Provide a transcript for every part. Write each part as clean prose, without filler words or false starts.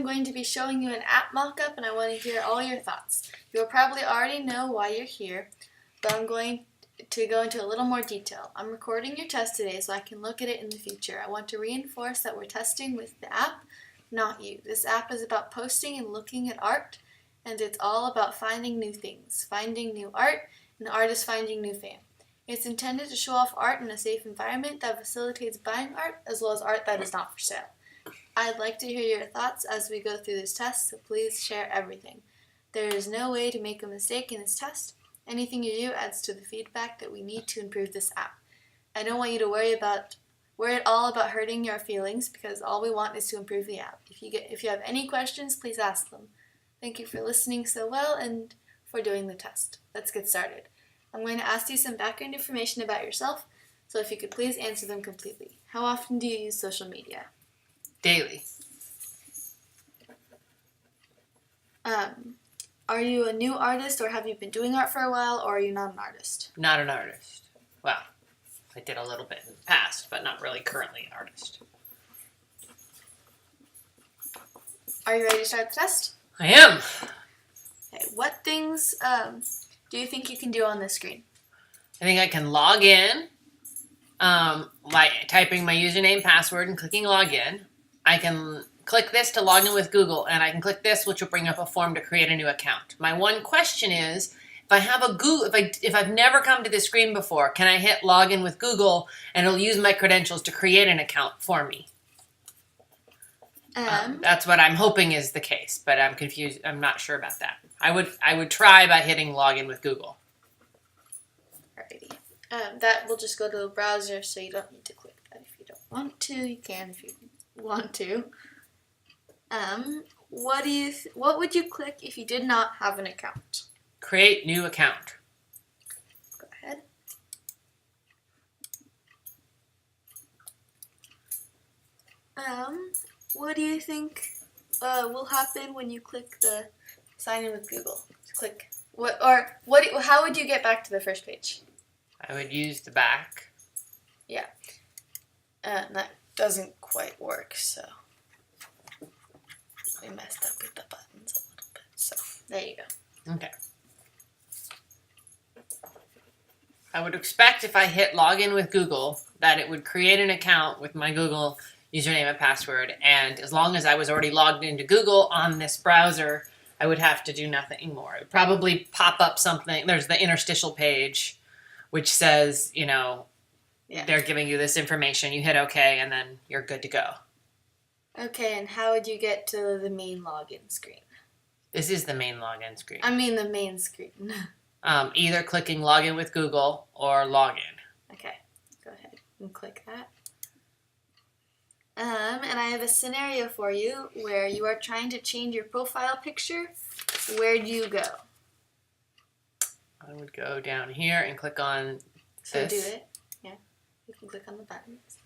I'm going to be showing you an app mock-up and I want to hear all your thoughts. You'll probably already know why you're here, but I'm going to go into a little more detail. I'm recording your test today so I can look at it in the future. I want to reinforce that we're testing with the app, not you. This app is about posting and looking at art, and it's all about finding new things, finding new art, and the artist finding new fame. It's intended to show off art in a safe environment that facilitates buying art as well as art that is not for sale. I'd like to hear your thoughts as we go through this test, so please share everything. There is no way to make a mistake in this test. Anything you do adds to the feedback that we need to improve this app. I don't want you to worry at all about hurting your feelings, because all we want is to improve the app. If you have any questions, please ask them. Thank you for listening so well and for doing the test. Let's get started. I'm going to ask you some background information about yourself, so if you could please answer them completely. How often do you use social media? Daily. Are you a new artist, or have you been doing art for a while, or are you not an artist? Not an artist. Well, I did a little bit in the past, but not really currently an artist. Are you ready to start the test? I am. Okay, what things do you think you can do on this screen? I think I can log in by typing my username, password, and clicking login. I can click this to log in with Google, and I can click this, which will bring up a form to create a new account. My one question is, if I have a Google, if I've never come to this screen before, can I hit login with Google and it'll use my credentials to create an account for me? That's what I'm hoping is the case, but I'm confused. I'm not sure about that. I would try by hitting login with Google. Alrighty. That will just go to the browser, so you don't need to click that if you don't want to. You can if you want to. What would you click if you did not have an account? Create new account. Go ahead. What do you think will happen when you click the sign in with Google? Click how would you get back to the first page? I would use the back. Yeah. That doesn't quite work, so we messed up with the buttons a little bit. So there you go. Okay. I would expect if I hit login with Google that it would create an account with my Google username and password, and as long as I was already logged into Google on this browser, I would have to do nothing more. It would probably pop up something. There's the interstitial page, which says, they're giving you this information. You hit OK, and then you're good to go. Okay, and how would you get to the main login screen? This is the main login screen. I mean the main screen. Either clicking login with Google or login. Okay, go ahead and click that. And I have a scenario for you where you are trying to change your profile picture. Where do you go? I would go down here and click on So this. do it. Yeah, you can click on the buttons.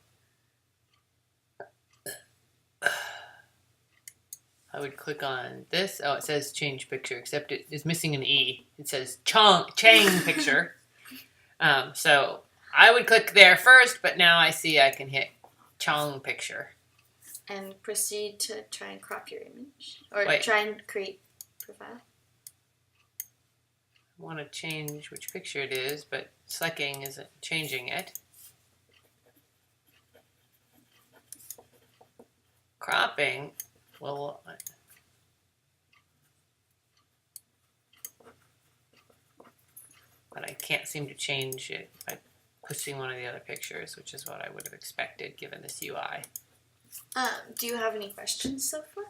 I would click on this. Oh, it says change picture, except it is missing an E. It says Chang picture. So I would click there first, but now I see I can hit Chang picture. And proceed to try and crop your image. Or Wait. try and create profile. I want to change which picture it is, but selecting isn't changing it. Cropping, well, but I can't seem to change it by pushing one of the other pictures, which is what I would have expected given this UI. Do you have any questions so far?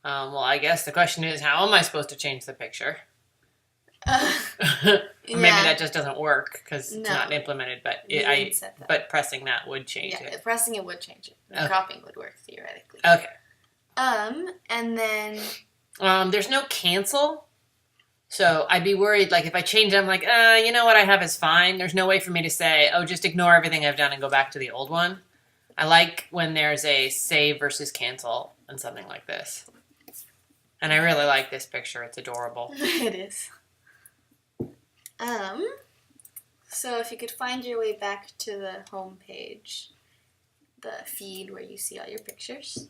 Well, I guess the question is, how am I supposed to change the picture? Or maybe that just doesn't work because it's not implemented, but but pressing that would change it. Yeah, pressing it would change it. And cropping would work theoretically. Okay. And then there's no cancel, so I'd be worried. Like if I change it, I'm like, you know what I have is fine. There's no way for me to say, oh, just ignore everything I've done and go back to the old one. I like when there's a save versus cancel and something like this. And I really like this picture. It's adorable. It is. So if you could find your way back to the home page, the feed where you see all your pictures.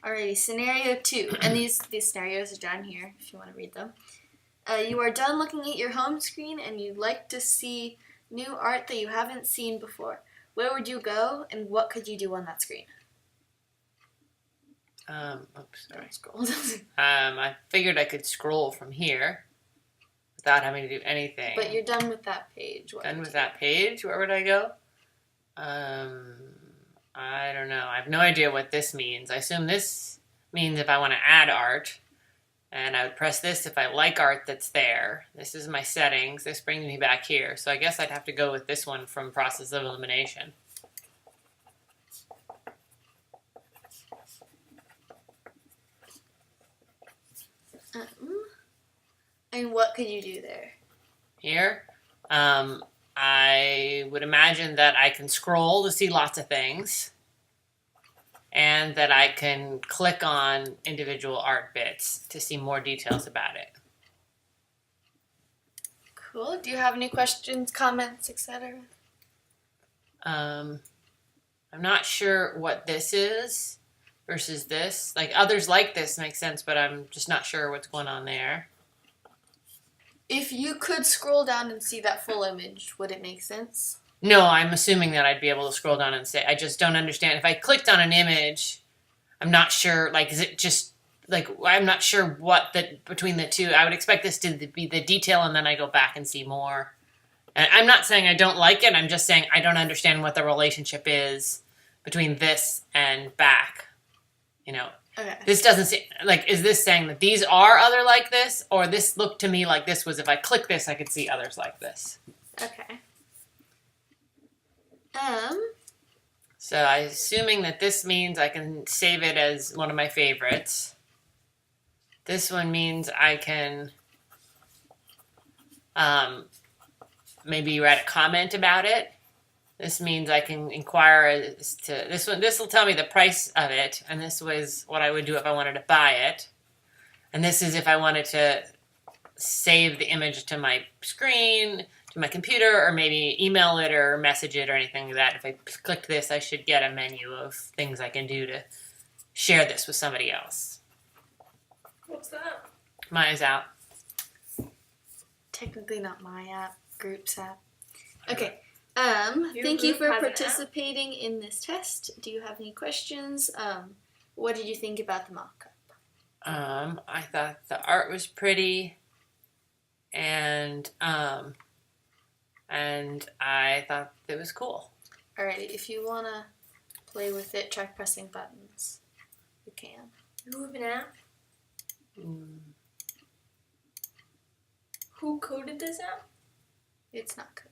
Alrighty, scenario 2. And these scenarios are down here if you want to read them. You are done looking at your home screen and you'd like to see new art that you haven't seen before. Where would you go and what could you do on that screen? Oops, sorry. Scroll. I figured I could scroll from here without having to do anything. But you're done with that page. Done with that page? Where would I go? I don't know. I have no idea what this means. I assume this means if I want to add art, and I would press this if I like art that's there. This is my settings. This brings me back here. So I guess I'd have to go with this one from process of elimination. And what could you do there? Here, I would imagine that I can scroll to see lots of things, and that I can click on individual art bits to see more details about it. Cool. Do you have any questions, comments, etc.? I'm not sure what this is versus this. Like, others like this makes sense, but I'm just not sure what's going on there. If you could scroll down and see that full image, would it make sense? No, I'm assuming that I'd be able to scroll down and say, I just don't understand. If I clicked on an image, I'm not sure, like, is it just, like, I'm not sure what between the two. I would expect this to be the detail, and then I go back and see more. And I'm not saying I don't like it. I'm just saying I don't understand what the relationship is between this and back. You know, Okay. this doesn't seem, like, is this saying that these are other like this? Or this looked to me like this was, if I click this, I could see others like this. Okay. So I'm assuming that this means I can save it as one of my favorites. This one means I can maybe write a comment about it. This means I can inquire as to this one. This will tell me the price of it, and this was what I would do if I wanted to buy it. And this is if I wanted to save the image to my screen, to my computer, or maybe email it or message it or anything like that. If I clicked this, I should get a menu of things I can do to share this with somebody else. What's that? Mine is out. Technically not my app, group's app. Okay. Your Thank you group for has an app? participating in this test. Do you have any questions? What did you think about the mock-up? I thought the art was pretty, and I thought it was cool. Alrighty, if you want to play with it, try pressing buttons. You can. You have an app? Mm. Who coded this app? It's not good.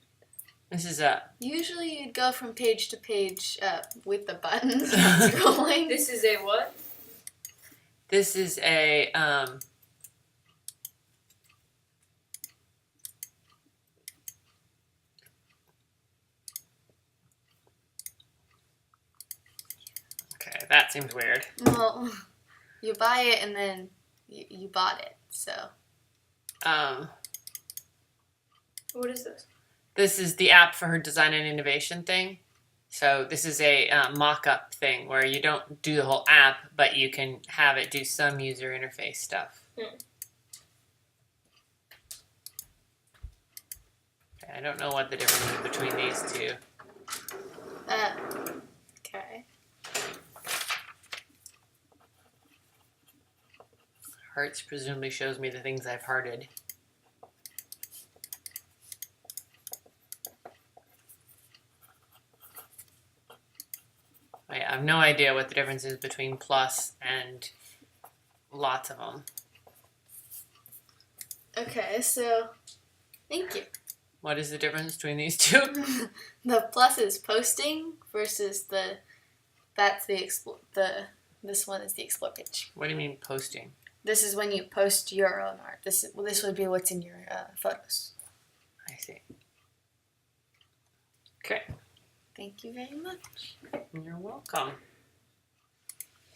This is Usually you'd go from page to page with the buttons not scrolling. This is a what? This is a okay, that seems weird. Well, you buy it and then you bought it, so. What is this? This is the app for her design and innovation thing. So this is a mock-up thing where you don't do the whole app, but you can have it do some user interface stuff. Hmm. Okay, I don't know what the difference is between these two. Okay. Hearts presumably shows me the things I've hearted. I have no idea what the difference is between plus and lots of them. Okay, so thank you. What is the difference between these two? The plus is posting versus this one is the explore page. What do you mean posting? This is when you post your own art. This would be what's in your photos. I see. Okay. Thank you very much. You're welcome.